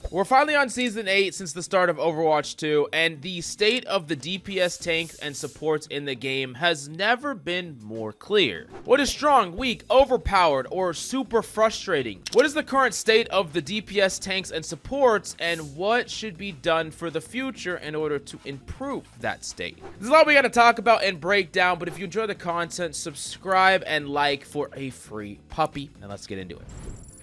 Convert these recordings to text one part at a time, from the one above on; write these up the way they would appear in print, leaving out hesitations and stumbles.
We're finally on Season 8 since the start of Overwatch 2, and the state of the DPS tanks and supports in the game has never been more clear. What is strong, weak, overpowered, or super frustrating? What is the current state of the DPS tanks and supports, and what should be done for the future in order to improve that state? There's a lot we gotta talk about and break down, but if you enjoy the content, subscribe and like for a free puppy, and let's get into it.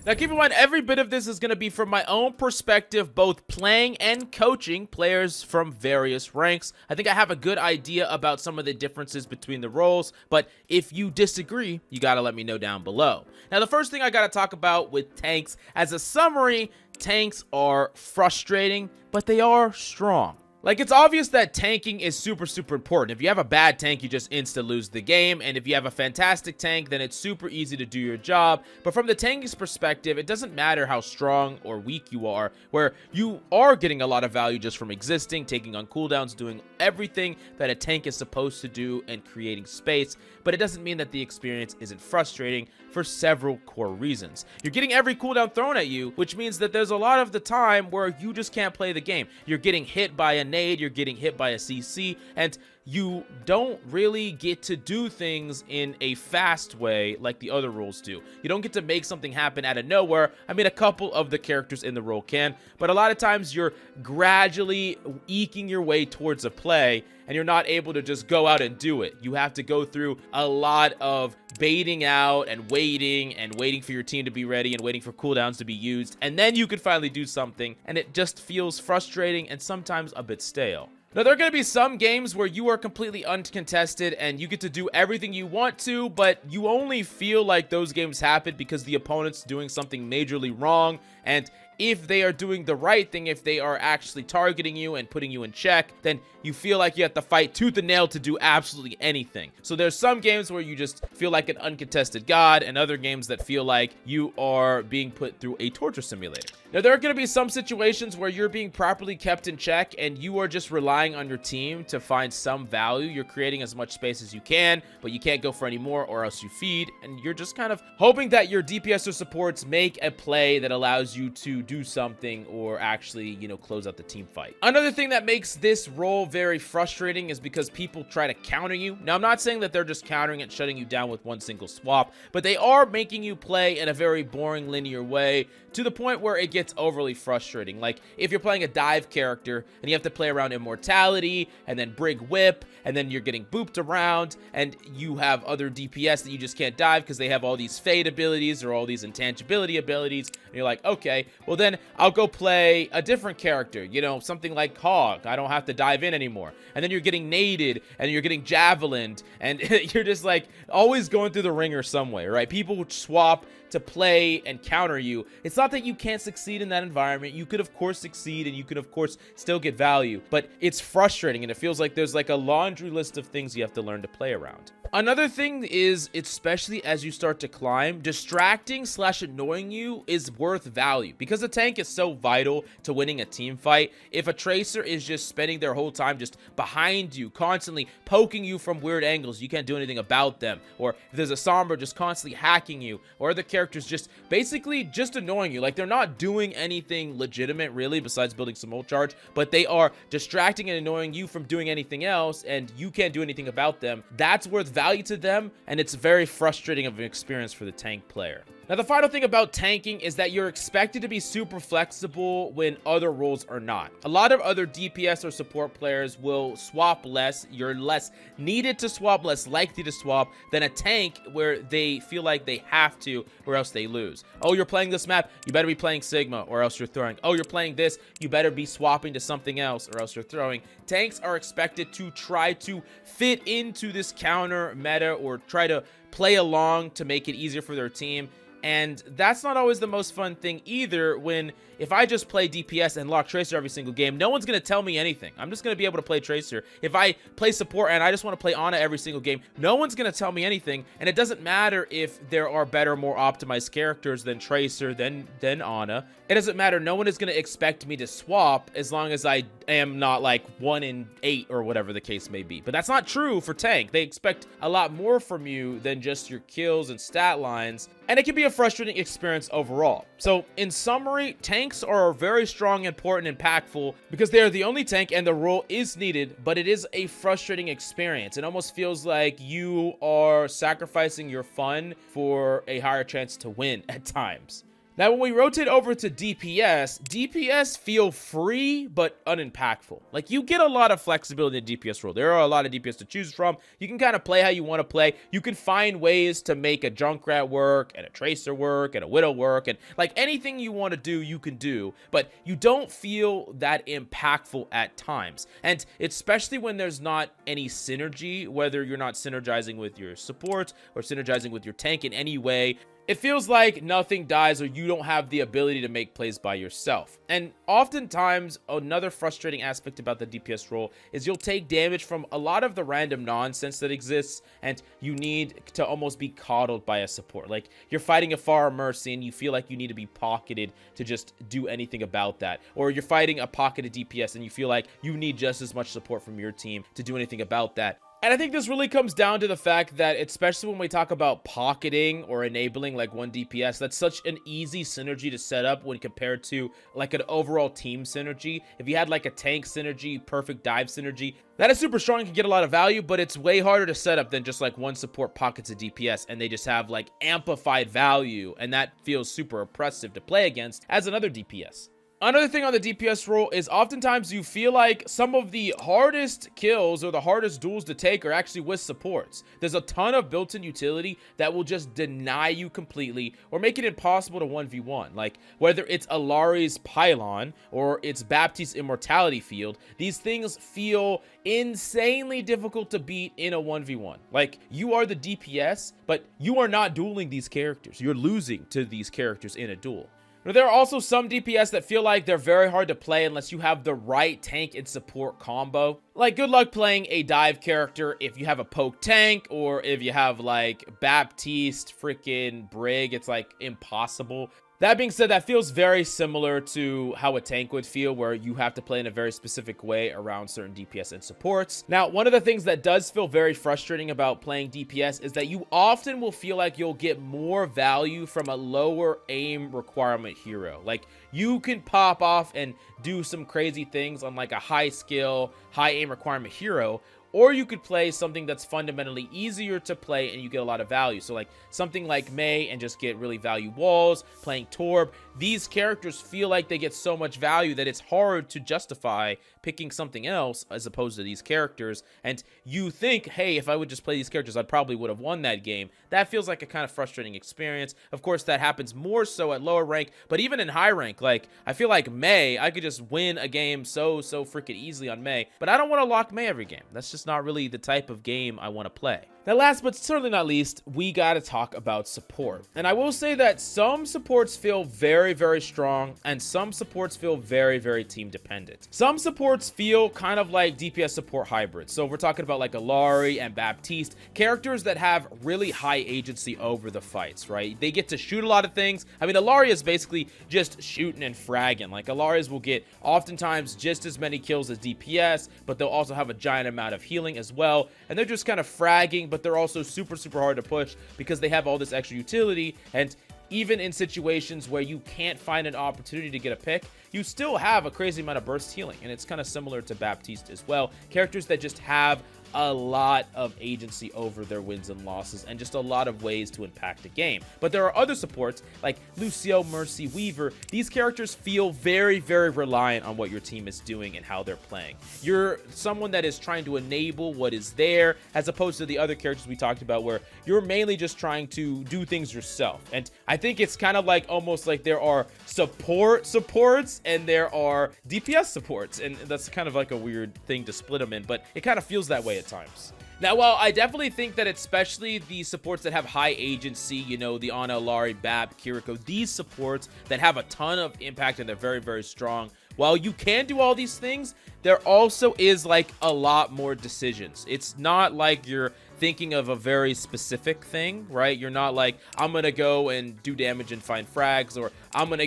Now, keep in mind, every bit of this is going to be from my own perspective, both playing and coaching players from various ranks. I think I have a good idea about some of the differences between the roles, but if you disagree, you got to let me know down below. Now, the first thing I got to talk about with tanks, as a summary, tanks are frustrating, but they are strong. Like, it's obvious that tanking is super important. If you have a bad tank, you just insta lose the game, and if you have a fantastic tank, then it's super easy to do your job. But from the tanking's perspective, it doesn't matter how strong or weak you are, where you are getting a lot of value just from existing, taking on cooldowns, doing everything that a tank is supposed to do, and creating space. But it doesn't mean that the experience isn't frustrating for several core reasons. You're getting every cooldown thrown at you, which means that there's a lot of the time where you just can't play the game. You're getting hit by a nade, you're getting hit by a CC, and you don't really get to do things in a fast way like the other roles do. You don't get to make something happen out of nowhere. I mean, a couple of the characters in the role can, but a lot of times you're gradually eking your way towards a play, and you're not able to just go out and do it. You have to go through a lot of baiting out and waiting for your team to be ready and waiting for cooldowns to be used, and then you can finally do something, and it just feels frustrating and sometimes a bit stale. Now, there are going to be some games where you are completely uncontested and you get to do everything you want to, but you only feel like those games happen because the opponent's doing something majorly wrong, and if they are doing the right thing, if they are actually targeting you and putting you in check, then you feel like you have to fight tooth and nail to do absolutely anything. So there's some games where you just feel like an uncontested god, and other games that feel like you are being put through a torture simulator. Now, there are going to be some situations where you're being properly kept in check and you are just relying on your team to find some value. You're creating as much space as you can, but you can't go for any more or else you feed, and you're just kind of hoping that your DPS or supports make a play that allows you to do something or actually, you know, close out the team fight. Another thing that makes this role very frustrating is because people try to counter you. Now, I'm not saying that they're just countering and shutting you down with one single swap, but they are making you play in a very boring linear way to the point where it gets overly frustrating. Like, if you're playing a dive character and you have to play around immortality and then brig whip, and then you're getting booped around, and you have other DPS that you just can't dive because they have all these fade abilities or all these intangibility abilities, and you're like, okay, well then I'll go play a different character, you know, something like Hog. I don't have to dive in anymore. And then you're getting naded and you're getting javelined, and you're just like always going through the ringer some way, right? People swap to play and counter you. It's not that you can't succeed in that environment. You could of course succeed, and you could of course still get value, but it's frustrating, and it feels like there's like a laundry list of things you have to learn to play around. Another thing is, especially as you start to climb, distracting / annoying you is worth value. Because a tank is so vital to winning a team fight, if a tracer is just spending their whole time just behind you, constantly poking you from weird angles, you can't do anything about them, or if there's a Sombra just constantly hacking you, or the characters just basically just annoying you, like they're not doing anything legitimate really besides building some ult charge, but they are distracting and annoying you from doing anything else, and you can't do anything about them, that's worth value to them, and it's very frustrating of an experience for the tank player. Now, the final thing about tanking is that you're expected to be super flexible when other roles are not. A lot of other DPS or support players will swap less. You're less needed to swap, less likely to swap than a tank where they feel like they have to or else they lose. Oh, you're playing this map, you better be playing Sigma or else you're throwing. Oh, you're playing this, you better be swapping to something else or else you're throwing. Tanks are expected to try to fit into this counter meta or try to play along to make it easier for their team. And that's not always the most fun thing either, when if I just play DPS and lock Tracer every single game, no one's going to tell me anything. I'm just going to be able to play Tracer. If I play support and I just want to play Ana every single game, no one's going to tell me anything. And it doesn't matter if there are better, more optimized characters than Tracer, than Ana. It doesn't matter. No one is going to expect me to swap as long as I am not like 1 in 8 or whatever the case may be. But that's not true for tank. They expect a lot more from you than just your kills and stat lines, and it can be a frustrating experience overall. So in summary, tanks are very strong, important, and impactful because they are the only tank and the role is needed, but it is a frustrating experience. It almost feels like you are sacrificing your fun for a higher chance to win at times. Now, when we rotate over to DPS feel free but unimpactful. Like, you get a lot of flexibility in the DPS role. There are a lot of DPS to choose from. You can kind of play how you want to play. You can find ways to make a Junkrat work, and a Tracer work, and a Widow work, and like anything you want to do, you can do. But you don't feel that impactful at times. And especially when there's not any synergy, whether you're not synergizing with your support or synergizing with your tank in any way, it feels like nothing dies or you don't have the ability to make plays by yourself. And oftentimes, another frustrating aspect about the DPS role is you'll take damage from a lot of the random nonsense that exists, and you need to almost be coddled by a support. Like, you're fighting a Pharah Mercy and you feel like you need to be pocketed to just do anything about that. Or you're fighting a pocketed DPS and you feel like you need just as much support from your team to do anything about that. And I think this really comes down to the fact that, especially when we talk about pocketing or enabling like one DPS, that's such an easy synergy to set up when compared to like an overall team synergy. If you had like a tank synergy, perfect dive synergy, that is super strong and can get a lot of value, but it's way harder to set up than just like one support pockets of DPS and they just have like amplified value, and that feels super oppressive to play against as another DPS. Another thing on the DPS role is oftentimes you feel like some of the hardest kills or the hardest duels to take are actually with supports. There's a ton of built-in utility that will just deny you completely or make it impossible to 1v1. Like, whether it's Alari's Pylon or it's Baptiste's Immortality Field, these things feel insanely difficult to beat in a 1v1. Like, you are the DPS, but you are not dueling these characters. You're losing to these characters in a duel. Now, there are also some DPS that feel like they're very hard to play unless you have the right tank and support combo. Like, good luck playing a dive character if you have a poke tank, or if you have like Baptiste freaking Brig. It's like impossible. That being said, that feels very similar to how a tank would feel, where you have to play in a very specific way around certain DPS and supports. Now, one of the things that does feel very frustrating about playing DPS is that you often will feel like you'll get more value from a lower aim requirement hero. Like, you can pop off and do some crazy things on like a high skill, high aim requirement hero, or you could play something that's fundamentally easier to play and you get a lot of value. So like something like Mei and just get really value walls, playing Torb. These characters feel like they get so much value that it's hard to justify picking something else as opposed to these characters. And you think, hey, if I would just play these characters, I probably would have won that game. That feels like a kind of frustrating experience. Of course, that happens more so at lower rank, but even in high rank, like, I feel like Mei, I could just win a game so freaking easily on Mei, but I don't want to lock Mei every game. That's just not really the type of game I want to play. Now, last but certainly not least, we got to talk about support. And I will say that some supports feel very strong, and some supports feel very team dependent. Some supports feel kind of like DPS support hybrids. So we're talking about like Alari and Baptiste, characters that have really high agency over the fights, right? They get to shoot a lot of things. I mean, Alari is basically just shooting and fragging. Like, Alaris will get oftentimes just as many kills as DPS, but they'll also have a giant amount of healing as well. And they're just kind of fragging, but they're also super hard to push because they have all this extra utility. And even in situations where you can't find an opportunity to get a pick, you still have a crazy amount of burst healing. And it's kind of similar to Baptiste as well. Characters that just have a lot of agency over their wins and losses and just a lot of ways to impact the game. But there are other supports like Lucio, Mercy, Weaver. These characters feel very reliant on what your team is doing and how they're playing. You're someone that is trying to enable what is there, as opposed to the other characters we talked about where you're mainly just trying to do things yourself. And I think it's kind of like almost like there are supports and there are DPS supports, and that's kind of like a weird thing to split them in, but it kind of feels that way at times. Now, while I definitely think that especially the supports that have high agency, you know, the Ana, Lari, Bap, Kiriko, these supports that have a ton of impact and they're very strong, while you can do all these things, there also is like a lot more decisions. It's not like you're thinking of a very specific thing, right? You're not like, I'm gonna go and do damage and find frags, or I'm gonna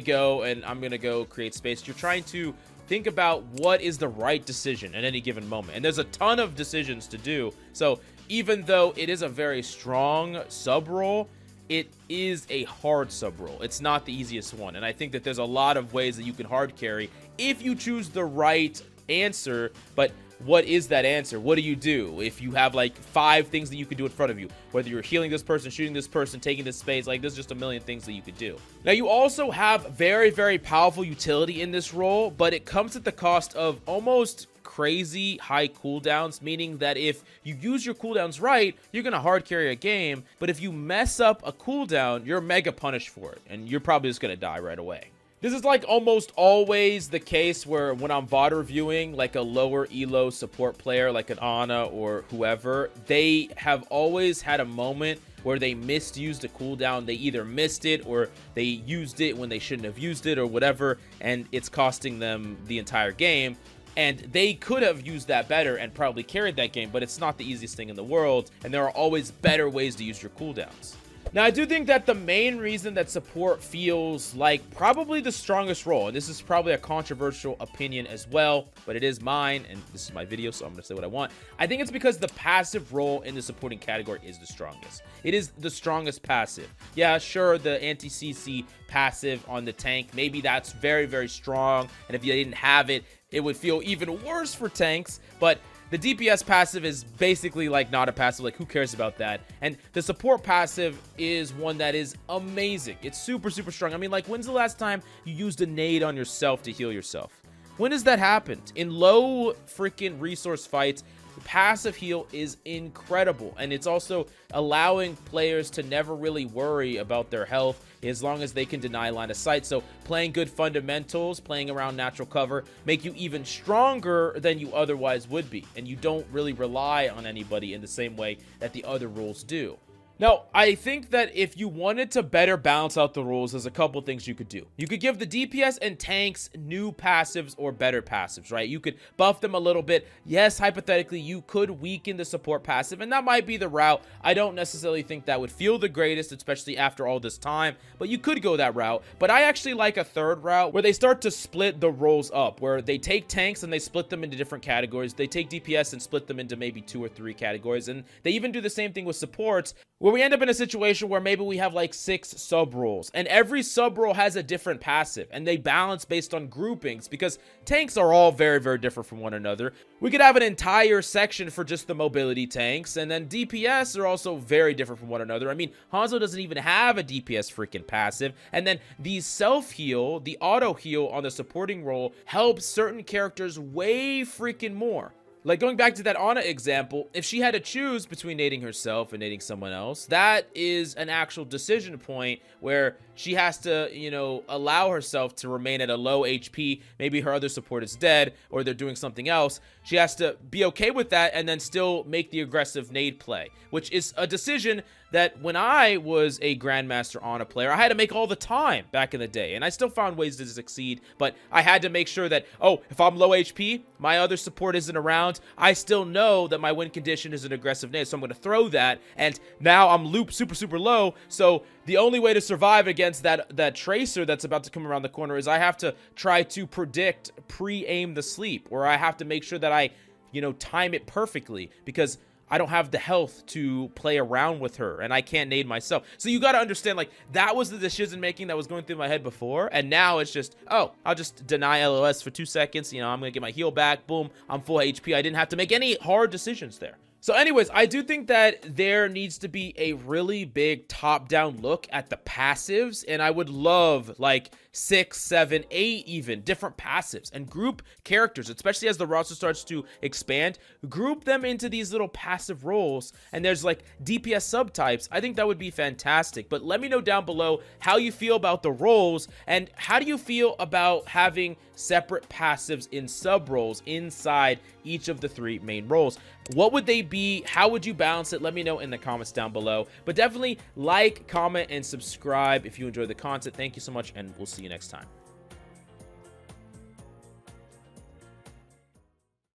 go create space. You're trying to think about what is the right decision at any given moment. And there's a ton of decisions to do. So even though it is a very strong sub role, it is a hard sub role. It's not the easiest one. And I think that there's a lot of ways that you can hard carry if you choose the right answer. But what is that answer? What do you do if you have like 5 things that you could do in front of you? Whether you're healing this person, shooting this person, taking this space, like there's just a million things that you could do. Now you also have very, very powerful utility in this role, but it comes at the cost of almost crazy high cooldowns, meaning that if you use your cooldowns right, you're gonna hard carry a game, but if you mess up a cooldown, you're mega punished for it, and you're probably just gonna die right away. This is like almost always the case where when I'm VOD reviewing like a lower elo support player like an Ana or whoever, they have always had a moment where they misused a cooldown. They either missed it or they used it when they shouldn't have used it or whatever, and it's costing them the entire game. And they could have used that better and probably carried that game, but it's not the easiest thing in the world, and there are always better ways to use your cooldowns. Now, I do think that the main reason that support feels like probably the strongest role, and this is probably a controversial opinion as well, but it is mine, and this is my video, so I'm going to say what I want. I think it's because the passive role in the supporting category is the strongest. It is the strongest passive. Yeah, sure, the anti-CC passive on the tank, maybe that's very, very strong, and if you didn't have it, it would feel even worse for tanks, but the DPS passive is basically like not a passive, like who cares about that? And the support passive is one that is amazing. It's super, super strong. I mean, like, when's the last time you used a nade on yourself to heal yourself? When has that happened? In low freaking resource fights, passive heal is incredible, and it's also allowing players to never really worry about their health as long as they can deny line of sight. So playing good fundamentals, playing around natural cover, make you even stronger than you otherwise would be, and you don't really rely on anybody in the same way that the other rules do. Now, I think that if you wanted to better balance out the rules, there's a couple things you could do. You could give the DPS and tanks new passives or better passives, right? You could buff them a little bit. Yes, hypothetically, you could weaken the support passive, and that might be the route. I don't necessarily think that would feel the greatest, especially after all this time, but you could go that route. But I actually like a third route where they start to split the roles up, where they take tanks and they split them into different categories. They take DPS and split them into maybe 2 or 3 categories, and they even do the same thing with supports, where we end up in a situation where maybe we have like 6 sub roles, and every sub role has a different passive, and they balance based on groupings, because tanks are all very, very different from one another. We could have an entire section for just the mobility tanks, and then DPS are also very different from one another. I mean, Hanzo doesn't even have a DPS freaking passive, and then the self-heal, the auto-heal on the supporting role helps certain characters way freaking more. Like, going back to that Ana example, if she had to choose between nading herself and nading someone else, that is an actual decision point where she has to, you know, allow herself to remain at a low HP. Maybe her other support is dead or they're doing something else. She has to be okay with that and then still make the aggressive nade play, which is a decision that when I was a Grandmaster Ana player, I had to make all the time back in the day, and I still found ways to succeed, but I had to make sure that, oh, if I'm low HP, my other support isn't around, I still know that my win condition is an aggressive nade, so I'm going to throw that, and now I'm looped super, super low, so the only way to survive against that tracer that's about to come around the corner is I have to try to predict, pre-aim the sleep, or I have to make sure that I, you know, time it perfectly, because I don't have the health to play around with her, and I can't nade myself. So you got to understand, like, that was the decision making that was going through my head before, and now it's just, oh, I'll just deny LOS for 2 seconds, you know, I'm gonna get my heal back, boom, I'm full HP. I didn't have to make any hard decisions there. So anyways, I do think that there needs to be a really big top-down look at the passives, and I would love like 6, 7, 8 even different passives, and group characters, especially as the roster starts to expand, group them into these little passive roles, and there's like DPS subtypes. I think that would be fantastic. But let me know down below how you feel about the roles, and how do you feel about having separate passives in sub roles inside each of the 3 main roles. What would they be? How would you balance it? Let me know in the comments down below. But definitely like, comment, and subscribe if you enjoy the content. Thank you so much, and we'll see you next time.